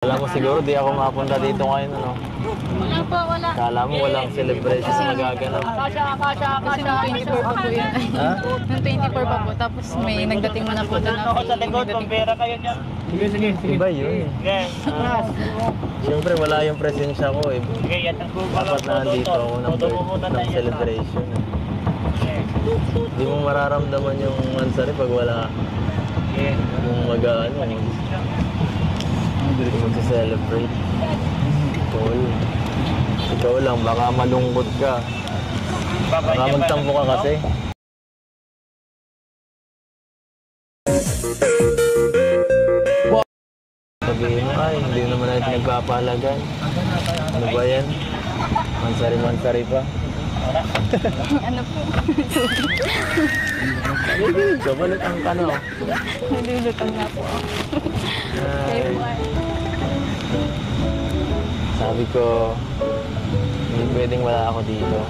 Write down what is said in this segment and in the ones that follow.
Alam mo siguro di ako mapunta dito ngayon, ano? Wala po, wala. Kala mo walang celebration na magaganap. Kasi nung 24 pa po yun. Ha? Nung 24 pa po, tapos may nagdating mo na po doon na Sa likod, pera kayo dyan. Iba yun. Siyempre wala yung presensya ko eh. Sige, yan ang Dapat na nandito ako ng celebration. Hindi mo mararamdaman yung mansari pag wala yung mag-ano. Hindi mag-celebrate. Ikaw lang, baka malungkot ka. Baka magtampo ka kasi. Sabihin mo, ay, hindi naman natin nagpapahalagan. Ano ba yan? Mansari-mansari pa. ano po. Kabalutang ka no? Nalilutang na po. Ay. Sabi ko, hindi pwedeng wala ako dito.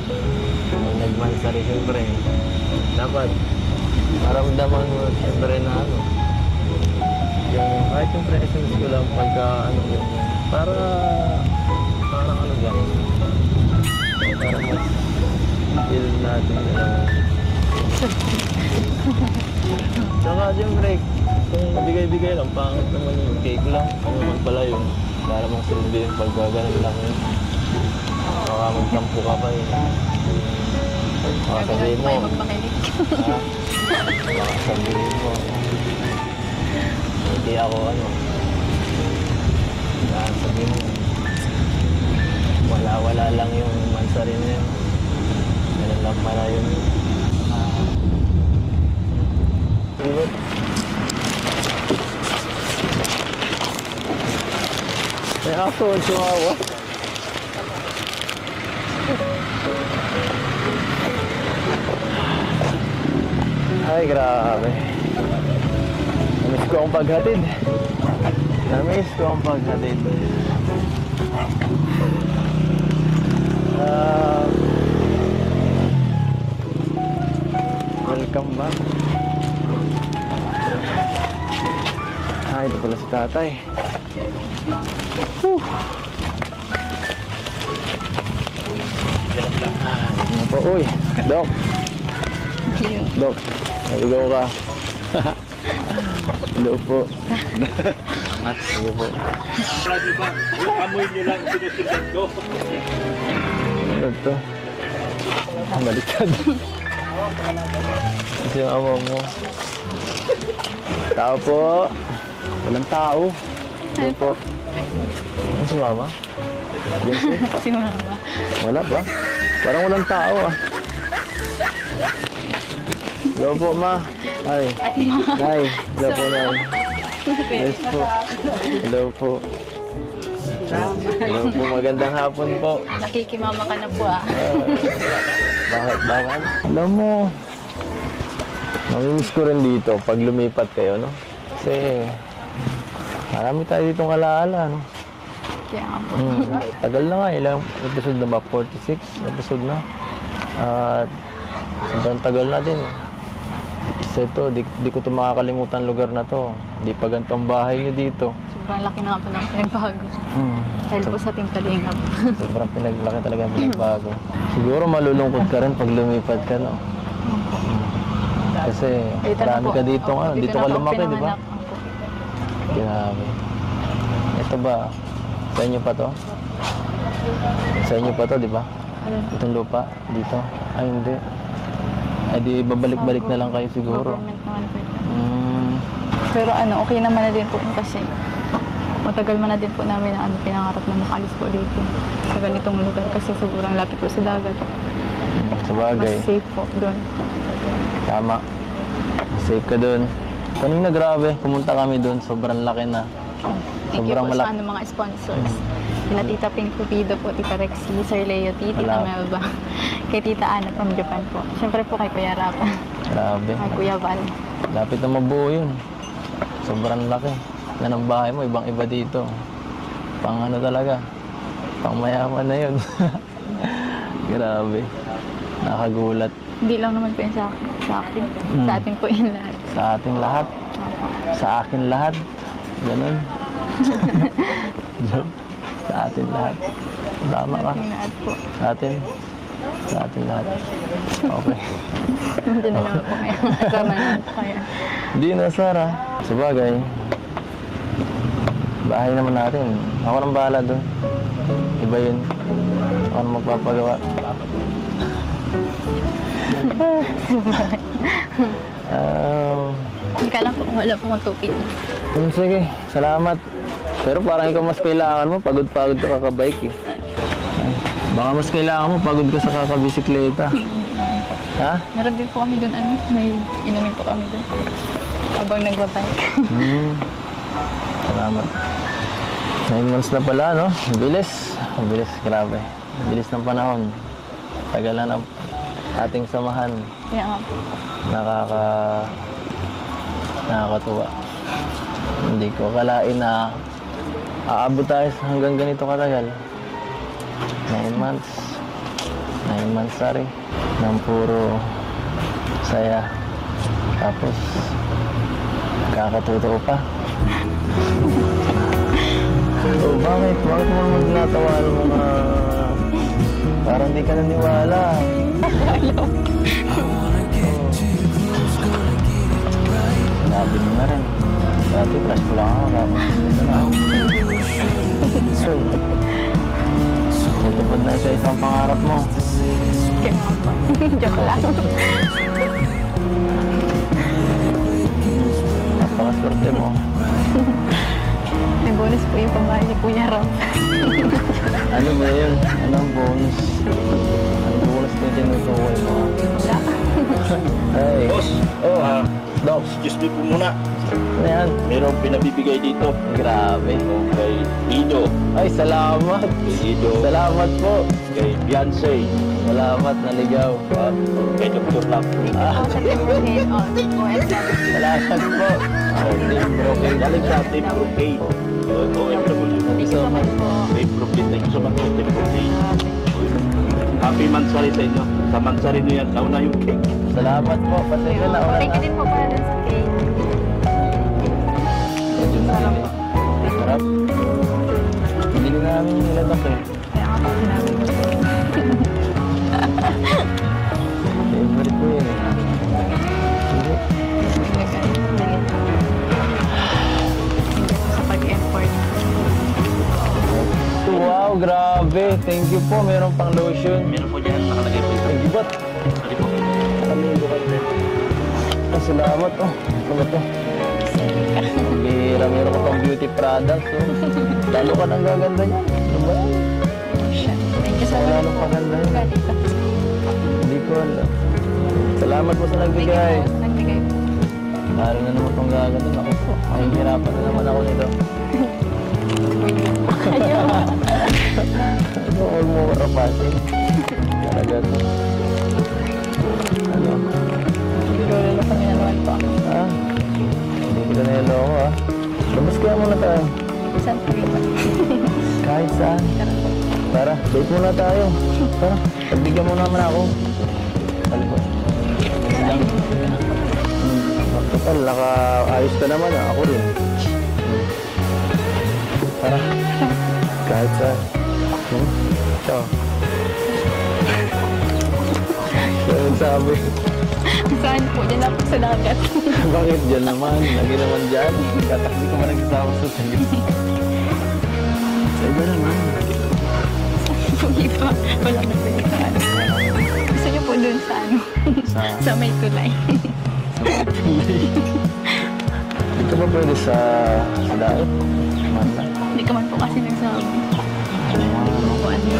Pag nagmansari, siyempre, dapat maramdaman mo siyempre na ano. Yung, kahit yung presence ko lang pagka ano yun. Para ano ba? Para mas feel natin na Tsaka siyempre, kung bigay-bigay lang, pangit naman yung cake lang. Ano naman pala yun. Para mong silbihin pagka ganun lang yun. Baka magtampo ka pa yun. Baka sabihin mo. Baka sabihin mo. Hindi ako ano. Baka sabihin mo. Wala lang yung mansari na yun. Ganun lang para yun. Diba? May aso ang chihuahua. Ay, grabe. Namiss ko ang paghatid. Namiss ko ang paghatid. Welcome back. Ito pala si tatay. Ano po? Uy, Dok. Dok, naligaw ka. Hello po. Hello po. Yung amoy nyo lang sinusundan ko. Ano to? Baliktad. Kasi yung amo mo. Tao po. Walang tao. Hello po. Ano si mama? Yes, Si mama. wala ba? Parang walang tao ah. Hello po, ma. Ay. Nay. Hello po, nay. Yes po. Hello po. Hello po. Magandang hapon po. Nakikimama ka na po ah. Bakit? Alam mo, namimiss ko rin dito pag lumipat kayo, no? Kasi marami tayo ditong alaala, no? Kaya nga po. Tagal na nga, ilang episode na ba? 46 episode na. At sobrang tagal na din. Kasi ito, di ko ito makakalimutan lugar na to. Di pa ganito ang bahay nyo dito. Sobrang laki na nga po ng pinagbago. Dahil po sa ating kalingap. Sobrang pinaglaki talaga ang pinagbago. Siguro malulungkot ka rin pag lumipat ka, no? Kasi marami ka dito, ano? Dito ka lumaki, di ba? Grabe. Ito ba? Sa inyo pa to? Sa inyo pa to, di ba? Itong lupa dito? Ay, hindi. Ay, di babalik-balik na lang kayo siguro. Pero ano, okay naman na din po kasi matagal man na din po namin na pinangarap na makalis po dito sa ganitong lugar kasi sobrang lapit po sa dagat. Sa bagay. Mas safe po doon. Tama. Safe ka doon. Kanina grabe, pumunta kami doon. Sobrang laki na. Thank you po sa mga sponsors. Kila Tita Pink Cupido po, Tita Rexy, Sir Leo, Tita Melba, kay Tita Ana from Japan po. Siyempre po kay Kuya Rapa. Grabe. Kay Kuya Val. Lapit na mabuo yun. Sobrang laki. Yan ang bahay mo, ibang iba dito. Pang ano talaga. Pang mayaman na yun. Grabe. Nakagulat. Hindi lang naman po yun sa akin. Sa atin po yun lahat. Sa ating lahat. Sa akin lahat. Ganun. Sa atin lahat. Tama ka. Lahat po. Sa atin. Sa atin lahat. Okay. Hindi na naman po kayo. Kasama naman po kayo. Hindi na, Sarah. Sabagay. Bahay naman natin. Ako nang bahala doon. Iba yun. Ako nang magpapagawa. Hindi ka lang po, wala po akong tupid. Sige, salamat. Pero parang ikaw mas kailangan mo, pagod-pagod ka kakabike eh. Ay, baka mas kailangan mo, pagod ka sa kakabisikleta. Ha? Meron din po kami doon, may inumin po kami doon. Habang nagbabike. Salamat. 9 months na pala, no? Ang bilis. Ang bilis, grabe. Ang bilis ng panahon. Tagal na ng ating samahan. Kaya nga po. Nakakatuwa. Hindi ko akalain na aabot tayo hanggang ganito katagal. 9 months. 9 months, sorry. Nang puro saya. Tapos, kakatuto pa. Oh, bakit? Bakit mo naman tinatawa ng mga... Parang di ka naniwala. Sinabi mo na rin. Dati, crush ko lang ako. Tapos, ito na ako. So, natupad na sa isang pangarap mo. Kaya nga po. Joke lang. Napakaswerte mo. May bonus po yung pamahal ni Kuya Ram. Ano ba yun? Anong bonus? Anong bonus na tinutukoy mo? Wala. Hey. Boss, Doc, excuse me po muna. ano yan? Merong pinabibigay dito. Grabe. Kay Ido. Ay, salamat. Kay Ido. Salamat po. Kay Beyonce. Salamat, naligaw. Kay Dr. Love. Ako sa Timberhead on OFW. Salamat po. Team Brooklyn. Galing sa Team Brooklyn. OFW. Thank you so much po. Team Brooklyn. Thank you so much, Team Brooklyn. Happy Mansari sa inyo. Sa Mansari nyo yan, nauna yung cake. Salamat po. Pasensya na ulan. Thank you din po para dun sa cake. Medyo Sarap po. Sarap. Hindi na namin niladak eh. Kaya nga po sinabi ko. Favorite ko yun eh. Hindi. Sa pag-effort. Wow, grabe. Thank you po. Meron pang lotion. Meron po dyan, nakalagay po ito. Thank you, bot. Sorry po. Salamat. Oh, ano ba to? Bira, meron ka pang beauty products. Oh. Lalo ka nang gaganda niya. Ano ba yan? Thank you so much. Lalong paganda yun. Ganito. Hindi ko alam. Salamat po sa nagbigay. Nagbigay po. Lalo na naman pang gaganda. Ako po. Mahihirapan na naman ako nito. Ayun. Ano, huwag mo marapasin. Talaga to. Ano? Siguro na kami naman po. Ha? Hindi ko na niloko ha. Labas kaya muna tayo. Saan po rin ba? Kahit saan. Tara, date muna tayo. Tara, pagbigyan mo naman ako. Talipot. Lang. Total, naka-ayos ka naman ha. Ako rin. Tara. Kahit saan. Ciao. Ano sabi? Saan po? Diyan na po sa dagat. Bakit dyan naman? Lagi naman dyan. Katakbi ko man nagsasama sa sayo. Sa iba naman. Hindi pa. Wala na po sa ano. Gusto niyo po dun sa ano? Sa may tulay. Ito ba pwede sa daet? Mata. Hindi ka man po kasi nagsabi. Ano po ano?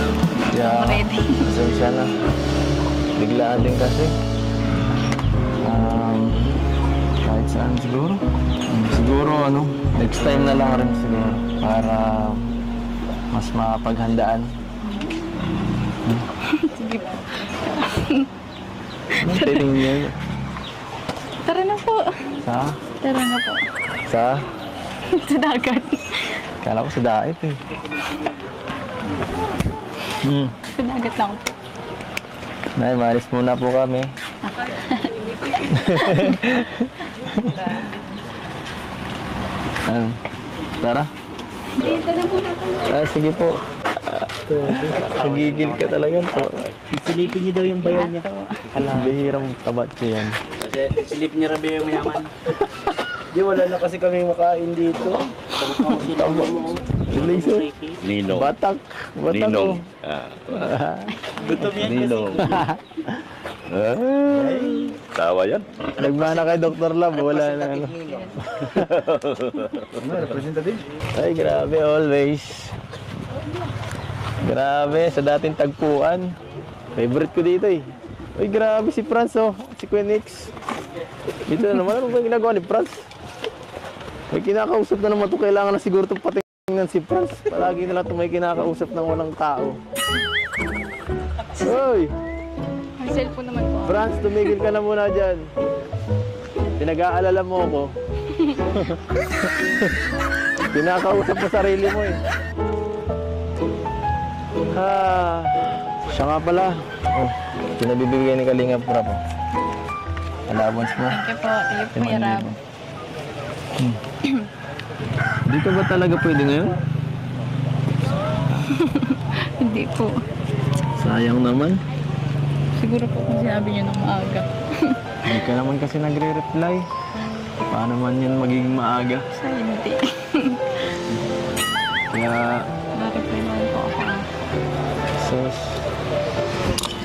Yeah. Ready. Pasensya na. Biglaan din kasi. Kahit saan siguro. Siguro ano, next time na lang rin siguro. Para mas mapaghandaan. Sige po. Anong tiling niya? Tara na po. Sa? Tara na po. Sa? Sa dagat. Kala ko sa daet eh. Sa dagat lang po. Nay, maalis muna po kami. Tara. Dito na po na po. Sige po. Nagigil ka talaga po. Silipin niyo daw yung bayan niya. Bihirang tabatso yan. Kasi silip niya rabi yung mayaman. Di, wala na kasi kami makain dito. Laser. Ninong. Batak. Batak Ninong. ko. Gutom yan kasi. Ninong. Tawa yan. Nagmana kay Dr. Love, wala na ano. Ay, grabe, always. Grabe, sa dating tagpuan. Favorite ko dito eh. Ay, grabe si Franz oh, si Quenix. Dito na naman, ano ba yung ginagawa ni Franz? May kinakausap na naman ito, kailangan na siguro itong patingnan si Franz. Palagi na lang ito may kinakausap ng walang tao. Hoy! May cellphone naman po. Franz, tumigil ka na muna dyan. Pinag-aalala mo ako. Pinakausap mo sarili mo eh. Siya nga pala. Oh, pinabibigay ni Kalingap Prap. Allowance mo. Thank you po. Thank you, Kuya Rab. Di ka ba talaga pwede ngayon? Hindi po. Sayang naman. Siguro po kung sinabi niyo nung maaga. Hindi ka naman kasi nagre-reply. Paano man yun magiging maaga? Sa hindi. Kaya, Na-reply naman po ako. sus.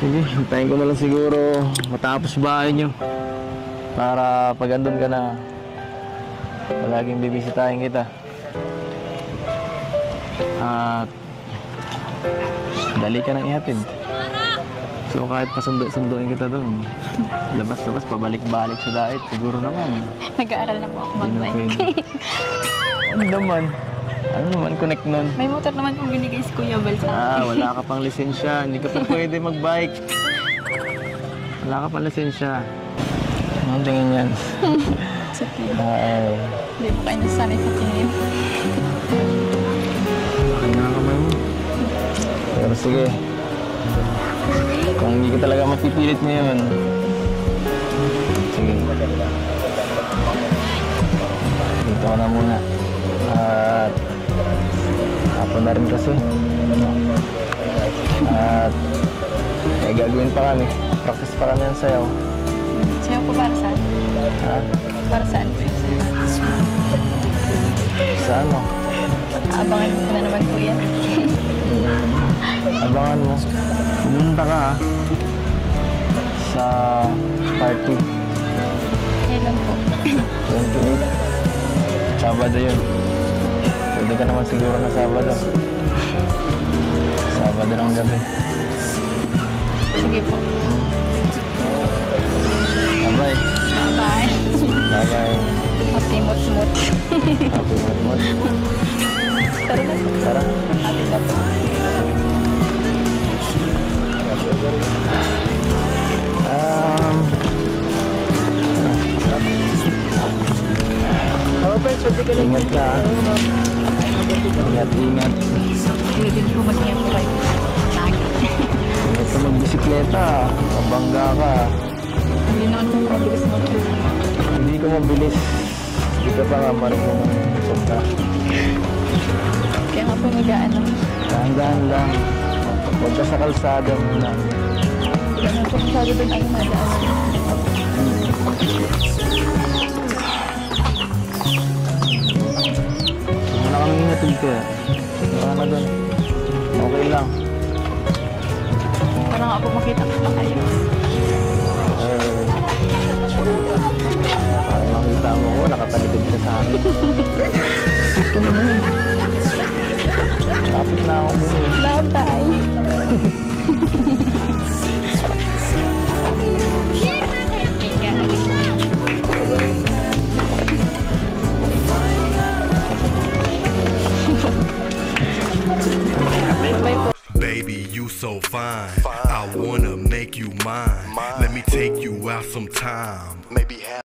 Sige, hintayin ko na lang siguro matapos bahay nyo. Para pag andun ka na, palaging bibisitahin kita. At dali ka nang ihatid. So kahit pasundo-sunduin kita doon, labas-labas, pabalik-balik sa diet, siguro naman. Nag-aaral na po ako Hindi na mag-bike. pwede. Ano naman? Ano naman connect nun? May motor naman pong binigay si Kuya Bal sa akin. Wala ka pang lisensya. Hindi ka pa pwede mag-bike. Wala ka pang lisensya. Ano tingin yan? Sa tingin. Ay. Hindi po kayo nasanay sa tingin. Laki na kamay mo. Pero sige. Kung hindi ka talaga mapipilit ngayon. Sige. Dito ka na muna. At hapon na rin kasi. At may gagawin pa kami. Practice pa kami ng sayaw. Sayo po para saan? Ha? Para saan po yung sayo? Sa ano? Abangan ko na naman po yan. Abangan mo. Pumunta ka ha. Sa party. Kailan po? 28. Sabado yun. Pwede ka naman siguro na Sabado. Sabado ng gabi. Sige po. Bye-bye. Bye. Bye-bye. Happy mot-mot. Happy Mot-Mot. Tara na po. Tara. Happy na po. Ingat ka. Ingat. Hindi din po masaya po kayo. Lagi. Ingat ka magbisikleta. Mabangga ka. Hindi naman po mabilis mo po. Hindi ka mabilis. Hindi ka pa nga marunong sobra. Kaya nga po nagaan lang. Dahan-dahan lang. Huwag ka sa kalsada muna. Kaya nga po masyado din ako nadaan. Wala kami hinatid ka. Wala na doon. Okay lang. Parang ako makita ko pa kayo. Parang makita mo ko, nakatalikod ka sa akin. Ito naman. Tapos na ako mo. Bye-bye. Baby, you so fine. I wanna make you mine. Let me take you out sometime. Maybe have